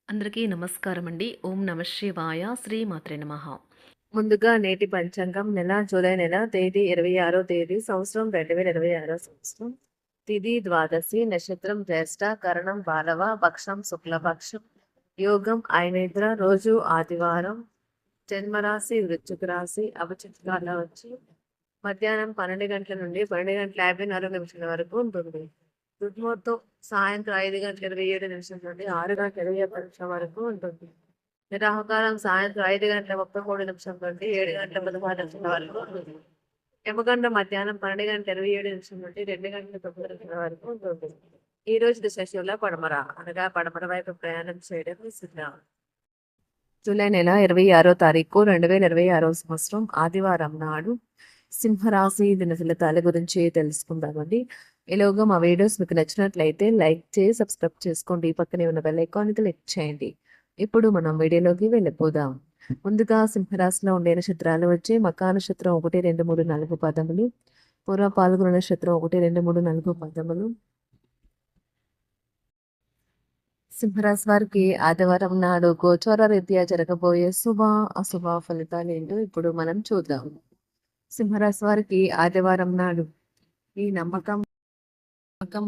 అందరికీ నమస్కారం అండి. ఓం నమ శివాయ. శ్రీమాత్రే నమః. ముందుగా నేటి పంచాంగం జూలై నెల తేదీ 26వ తేదీ సంవత్సరం 2026 సంవత్సరం. తిథి ద్వాదశి, నక్షత్రం జ్యేష్ఠ, కరణం బాలవ, పక్షం శుక్లపక్షం, యోగం ఐనేత్ర, రోజు ఆదివారం, జన్మరాశి వృశ్చిక రాశి, అభిజిత్ కాలం వచ్చి మధ్యాహ్నం 12 గంటల నుండి 12:54 వరకు ఉంటుంది. దుర్ముహూర్తం సాయంత్రం 5:27 నుండి 6:27 వరకు ఉంటుంది. రాహుకాలం సాయంత్రం 5:33 నుండి 7:16 వరకు ఉంటుంది. యమగండం మధ్యాహ్నం 12:27 నుండి 2:09 వరకు ఉంటుంది. ఈ రోజు దిశశూల పడమర అనగా పడమర వైపు ప్రయాణం చేయడం సిద్ధం. జూలై నెల 26వ తారీఖు 2026 సంవత్సరం ఆదివారం నాడు సింహరాశి దిన ఫలితాల గురించి తెలుసుకుందామండి. ఈలోగా మా వీడియోస్ మీకు నచ్చినట్లయితే లైక్ చేసి సబ్స్క్రైబ్ చేసుకోండి. పక్కనే ఉన్న బెల్ ఐకాన్ క్లిక్ చేయండి. ఇప్పుడు మనం వీడియోలోకి వెళ్ళిపోదాం. ముందుగా సింహరాశిలో ఉండే నక్షత్రాలు వచ్చి మకా నక్షత్రం 1, 2, 3, 4 పదములు, పూర్వ పాల్గొన నక్షత్రం 1, 2, 3, 4 పదములు. సింహరాశి వారికి ఆదివారం నాడు గోచార రీత్యా జరగబోయే శుభ అశుభ ఫలితాలు ఏంటో ఇప్పుడు మనం చూద్దాం. సింహరాశి వారికి ఆదివారం నాడు ఈ నమ్మకం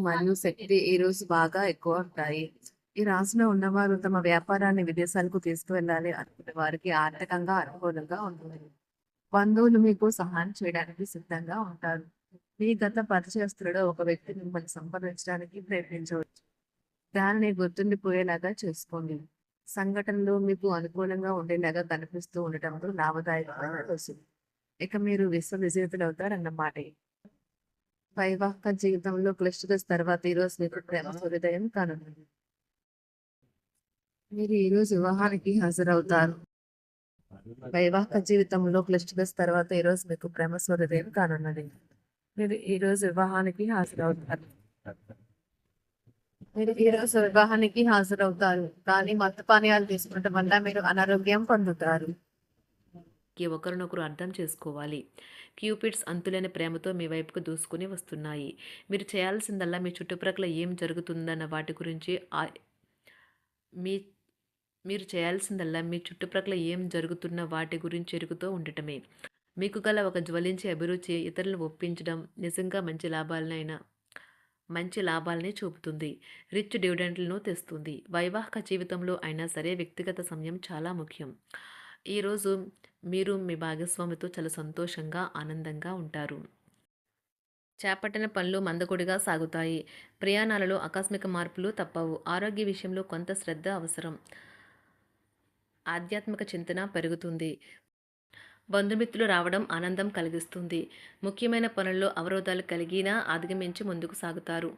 మరియు శక్తి ఈ రోజు బాగా ఎక్కువ ఉంటాయి. ఈ రాశిలో ఉన్నవారు తమ వ్యాపారాన్ని విదేశాలకు తీసుకువెళ్ళాలి అనుకునే వారికి ఆర్థికంగా అనుకూలంగా ఉంటుంది. బంధువులు మీకు సహాయం చేయడానికి సిద్ధంగా ఉంటారు. మీ గత పరిచయస్తులలో ఒక వ్యక్తి మిమ్మల్ని సంప్రదించడానికి ప్రయత్నించవచ్చు. దానిని గుర్తుండిపోయేలాగా చేసుకోండి. సంఘటనలు మీకు అనుకూలంగా ఉండేలాగా కనిపిస్తూ ఉండటంతో లాభదాయకమైన రోజు. ఇక మీరు విజేతలు అవుతారన్నమాట. వైవాహిక జీవితంలో క్లిష్టత తర్వాత ఈరోజు మీకు ప్రేమ సూర్యోదయం కానున్నది. మీరు ఈరోజు వివాహానికి హాజరవుతారు. వైవాహిక జీవితంలో క్లిష్టత తర్వాత ఈరోజు మీకు ప్రేమ సూర్యోదయం కానున్నది. మీరు ఈరోజు వివాహానికి హాజరవుతారు. కానీ మత్తపానీయాలు తీసుకుంటే వల్ల మీరు అనారోగ్యం పొందుతారు. ఒకరినొకరు అర్థం చేసుకోవాలి. క్యూపిడ్స్ అంతులేని ప్రేమతో మీ వైపుకు దూసుకుని వస్తున్నాయి. మీరు చేయాల్సిందల్లా మీ చుట్టుప్రక్కల ఏం జరుగుతుందన్న వాటి గురించి మీ మీరు చేయాల్సిందల్లా మీ చుట్టుప్రక్కల ఏం జరుగుతున్న వాటి గురించి ఎరుగుతూ ఉండటమే. మీకు గల ఒక జ్వలించే అభిరుచి ఇతరులను ఒప్పించడం నిజంగా మంచి లాభాలని చూపుతుంది. రిచ్ డివిడెంట్లను తెస్తుంది. వైవాహిక జీవితంలో అయినా సరే వ్యక్తిగత సమయం చాలా ముఖ్యం. ఈరోజు మీరు మీ భాగస్వామితో చాలా సంతోషంగా ఆనందంగా ఉంటారు. చేపట్టిన పనులు మందకొడిగా సాగుతాయి. ప్రయాణాలలో ఆకస్మిక మార్పులు తప్పవు. ఆరోగ్య విషయంలో కొంత శ్రద్ధ అవసరం. ఆధ్యాత్మిక చింతన పెరుగుతుంది. బంధుమిత్రులు రావడం ఆనందం కలిగిస్తుంది. ముఖ్యమైన పనుల్లో అవరోధాలు కలిగినా అధిగమించి ముందుకు సాగుతారు.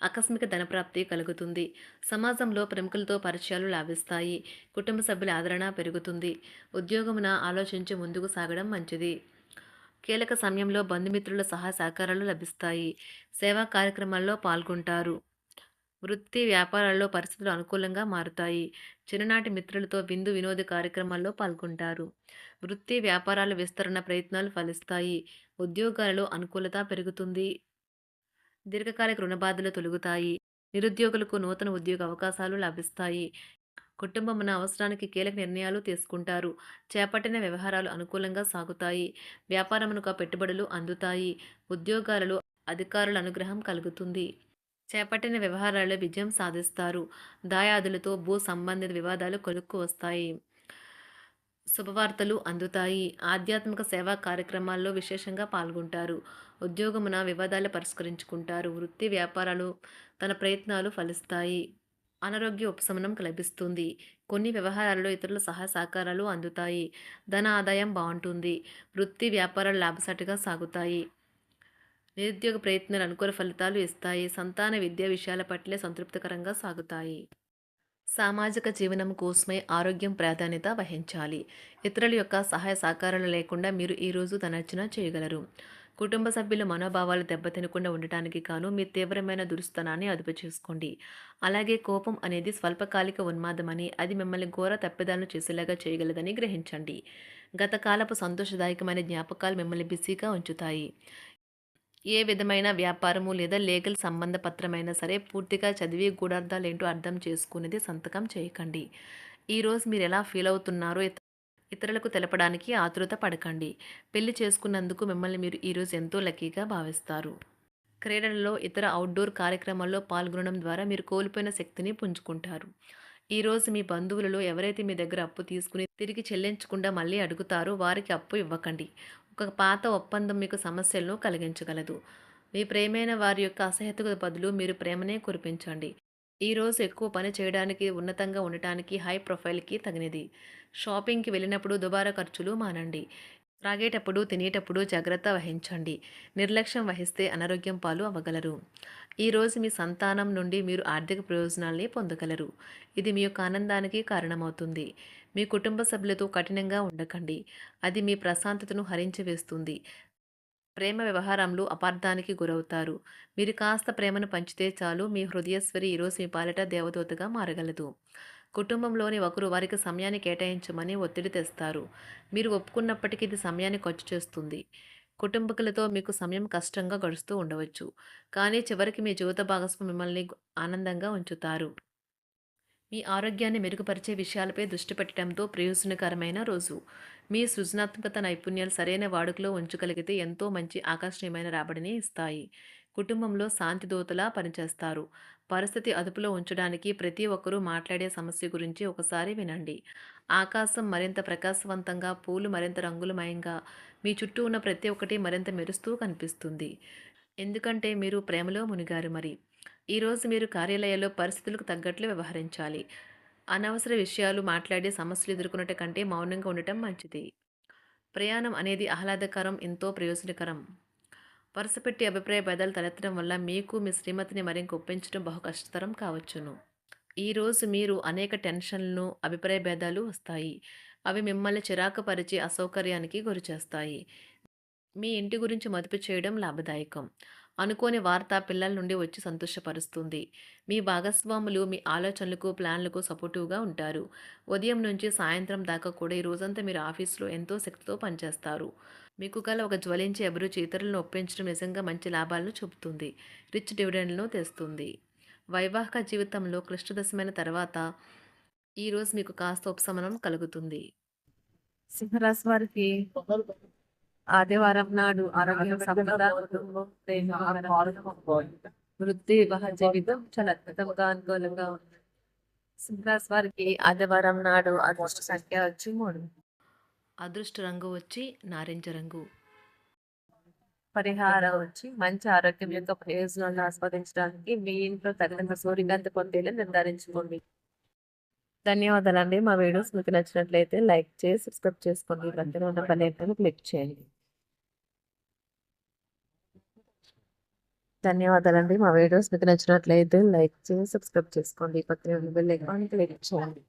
ఆకస్మిక ధనప్రాప్తి కలుగుతుంది. సమాజంలో ప్రముఖులతో పరిచయాలు లాభిస్తాయి. కుటుంబ సభ్యుల ఆదరణ పెరుగుతుంది. ఉద్యోగమున ఆలోచించి ముందుకు సాగడం మంచిది. కీలక సమయంలో బంధుమిత్రుల సహాయ సహకారాలు లభిస్తాయి. సేవా కార్యక్రమాల్లో పాల్గొంటారు. వృత్తి వ్యాపారాల్లో పరిస్థితులు అనుకూలంగా మారుతాయి. చిన్ననాటి మిత్రులతో విందు వినోద కార్యక్రమాల్లో పాల్గొంటారు. వృత్తి వ్యాపారాల విస్తరణ ప్రయత్నాలు ఫలిస్తాయి. ఉద్యోగాలలో అనుకూలత పెరుగుతుంది. దీర్ఘకాలిక రుణ బాధలు తొలగుతాయి. నిరుద్యోగులకు నూతన ఉద్యోగ అవకాశాలు లభిస్తాయి. కుటుంబమున అవసరానికి కీలక నిర్ణయాలు తీసుకుంటారు. చేపట్టిన వ్యవహారాలు అనుకూలంగా సాగుతాయి. వ్యాపారమునకు పెట్టుబడులు అందుతాయి. ఉద్యోగాలలో అధికారుల అనుగ్రహం కలుగుతుంది. చేపట్టిన వ్యవహారాల్లో విజయం సాధిస్తారు. దాయాదులతో భూ సంబంధిత వివాదాలు కొలుక్కు వస్తాయి. శుభవార్తలు అందుతాయి. ఆధ్యాత్మిక సేవా కార్యక్రమాల్లో విశేషంగా పాల్గొంటారు. ఉద్యోగమున వివాదాలు పరిష్కరించుకుంటారు. వృత్తి వ్యాపారాలు తన ప్రయత్నాలు ఫలిస్తాయి. అనారోగ్య ఉపశమనం లభిస్తుంది. కొన్ని వ్యవహారాల్లో ఇతరుల సహాయ సహకారాలు అందుతాయి. ధన ఆదాయం బాగుంటుంది. వృత్తి వ్యాపారాలు లాభసాటిగా సాగుతాయి. నిరుద్యోగ ప్రయత్నాలు అనుకూల ఫలితాలు ఇస్తాయి. సంతాన విద్యా విషయాల పట్లే సంతృప్తికరంగా సాగుతాయి. సామాజిక జీవనం కోసమై ఆరోగ్యం ప్రాధాన్యత వహించాలి. ఇతరుల యొక్క సహాయ సహకారాలు లేకుండా మీరు ఈరోజు ధనార్జన చేయగలరు. కుటుంబ సభ్యుల మనోభావాలు దెబ్బతినకుండా ఉండటానికి గాను మీ తీవ్రమైన దురుస్తనాన్ని అదుపు చేసుకోండి. అలాగే కోపం అనేది స్వల్పకాలిక ఉన్మాదమని, అది మిమ్మల్ని ఘోర తప్పిదాలను చేసేలాగా చేయగలదని గ్రహించండి. గతకాలపు సంతోషదాయకమైన జ్ఞాపకాలు మిమ్మల్ని బిజీగా ఉంచుతాయి. ఏ విధమైన వ్యాపారము లేదా లీగల్ సంబంధ పత్రమైనా సరే పూర్తిగా చదివి గూఢార్థాలేంటో అర్థం చేసుకునేది సంతకం చేయకండి. ఈరోజు మీరు ఎలా ఫీల్ అవుతున్నారో ఇతరులకు తెలపడానికి ఆతురత పడకండి. పెళ్లి చేసుకున్నందుకు మిమ్మల్ని మీరు ఈరోజు ఎంతో లక్కీగా భావిస్తారు. క్రీడలలో ఇతర అవుట్‌డోర్ కార్యక్రమాల్లో పాల్గొనడం ద్వారా మీరు కోల్పోయిన శక్తిని పుంజుకుంటారు. ఈరోజు మీ బంధువులలో ఎవరైతే మీ దగ్గర అప్పు తీసుకుని తిరిగి చెల్లించకుండా మళ్ళీ అడుగుతారో వారికి అప్పు ఇవ్వకండి. ఒక పాత ఒప్పందం మీకు సమస్యలను కలిగించగలదు. మీ ప్రియమైన వారి యొక్క అసహ్యతకు బదులు మీరు ప్రేమనే కురిపించండి. ఈరోజు ఎక్కువ పని చేయడానికి, ఉన్నతంగా ఉండటానికి, హై ప్రొఫైల్‌కి తగినది. షాపింగ్‌కి వెళ్ళినప్పుడు దుబారా ఖర్చులు మానండి. త్రాగేటప్పుడు, తినేటప్పుడు జాగ్రత్త వహించండి. నిర్లక్ష్యం వహిస్తే అనారోగ్యం పాలు అవ్వగలరు. ఈరోజు మీ సంతానం నుండి మీరు ఆర్థిక ప్రయోజనాల్ని పొందగలరు. ఇది మీ యొక్క ఆనందానికి కారణమవుతుంది. మీ కుటుంబ సభ్యులతో కఠినంగా ఉండకండి. అది మీ ప్రశాంతతను హరించి వేస్తుంది. ప్రేమ వ్యవహారంలో అపార్థానికి గురవుతారు. మీరు కాస్త ప్రేమను పంచితే చాలు మీ హృదయేశ్వరి ఈరోజు మీ పాలిట దేవదూతగా మారగలదు. కుటుంబంలోని ఒకరు వారికి సమయాన్ని కేటాయించమని ఒత్తిడి తెస్తారు. మీరు ఒప్పుకున్నప్పటికీ ఇది సమయాన్ని ఖర్చు చేస్తుంది. కుటుంబకులతో మీకు సమయం కష్టంగా గడుస్తూ ఉండవచ్చు. కానీ చివరికి మీ జీవిత భాగస్వామి మిమ్మల్ని ఆనందంగా ఉంచుతారు. మీ ఆరోగ్యాన్ని మెరుగుపరిచే విషయాలపై దృష్టి పెట్టడంతో ప్రయోజనకరమైన రోజు. మీ సృజనాత్మకత నైపుణ్యాలు సరైన వాడుకలో ఉంచగలిగితే ఎంతో మంచి ఆకర్షణీయమైన రాబడిని ఇస్తాయి. కుటుంబంలో శాంతి దూతలా పనిచేస్తారు. పరిస్థితి అదుపులో ఉంచడానికి ప్రతి ఒక్కరూ మాట్లాడే సమస్య గురించి ఒకసారి వినండి. ఆకాశం మరింత ప్రకాశవంతంగా, పూలు మరింత రంగులమయంగా, మీ చుట్టూ ఉన్న ప్రతి ఒక్కటి మరింత మెరుస్తూ కనిపిస్తుంది. ఎందుకంటే మీరు ప్రేమలో మునిగారు మరి. ఈరోజు మీరు కార్యాలయాల్లో పరిస్థితులకు తగ్గట్లు వ్యవహరించాలి. అనవసర విషయాలు మాట్లాడి సమస్యలు ఎదుర్కొనట కంటే మౌనంగా ఉండటం మంచిది. ప్రయాణం అనేది ఆహ్లాదకరం, ఎంతో ప్రయోజనకరం. వరుసపెట్టి అభిప్రాయ భేదాలు తలెత్తడం వల్ల మీకు మీ శ్రీమతిని మరింక ఒప్పించడం బహు కష్టతరం కావచ్చును. ఈరోజు మీరు అనేక టెన్షన్లను, అభిప్రాయ భేదాలు వస్తాయి. అవి మిమ్మల్ని చిరాకు పరిచి అసౌకర్యానికి గురిచేస్తాయి. మీ ఇంటి గురించి మదుపు చేయడం లాభదాయకం. అనుకోని వార్త పిల్లల నుండి వచ్చి సంతోషపరుస్తుంది. మీ భాగస్వాములు మీ ఆలోచనలకు, ప్లాన్లకు సపోర్టివ్‌గా ఉంటారు. ఉదయం నుంచి సాయంత్రం దాకా కూడా ఈ రోజంతా మీరు ఆఫీస్‌లో ఎంతో శక్తితో పనిచేస్తారు. మీకు గల ఒక జ్వలించే అభిరుచి ఇతరులను ఒప్పించడం నిజంగా మంచి లాభాలను చూపుతుంది. రిచ్ డివిడెండ్‌లను తెస్తుంది. వైవాహిక జీవితంలో క్లిష్టదశమైన తర్వాత ఈరోజు మీకు కాస్త ఉపశమనం కలుగుతుంది. సింహరాశి వారికి ఆదివారం నాడు ఆరోగ్యం, సంపద, కుటుంబం, ప్రేమ, వృత్తి, వివాహ జీవితం చాలా అద్భుతంగా అనుకూలంగా ఉంది. సింహరాశి వారికి ఆదివారం నాడు అదృష్ట సంఖ్య వచ్చి 3. అదృష్ట రంగు వచ్చి నారింజ రంగు. పరిహారం వచ్చి మంచి ఆరోగ్యం యొక్క ప్రయోజనాలను ఆస్వాదించడానికి మీ ఇంట్లో తగినంత సూర్యకాంతి పొందేలా నిర్ధారించుకోండి. ధన్యవాదాలండి. మా వీడియోస్ మీకు నచ్చినట్లయితే లైక్ చేసి సబ్స్క్రైబ్ చేసుకోండి. పక్కన ఉన్న బెల్ ఐకాన్ క్లిక్ చేయండి. ధన్యవాదాలండి. మా వీడియోస్ మీకు నచ్చినట్లయితే లైక్ చేసి సబ్స్క్రైబ్ చేసుకోండి. పక్కన ఉన్న బెల్ ఐకాన్ క్లిక్ చేయండి.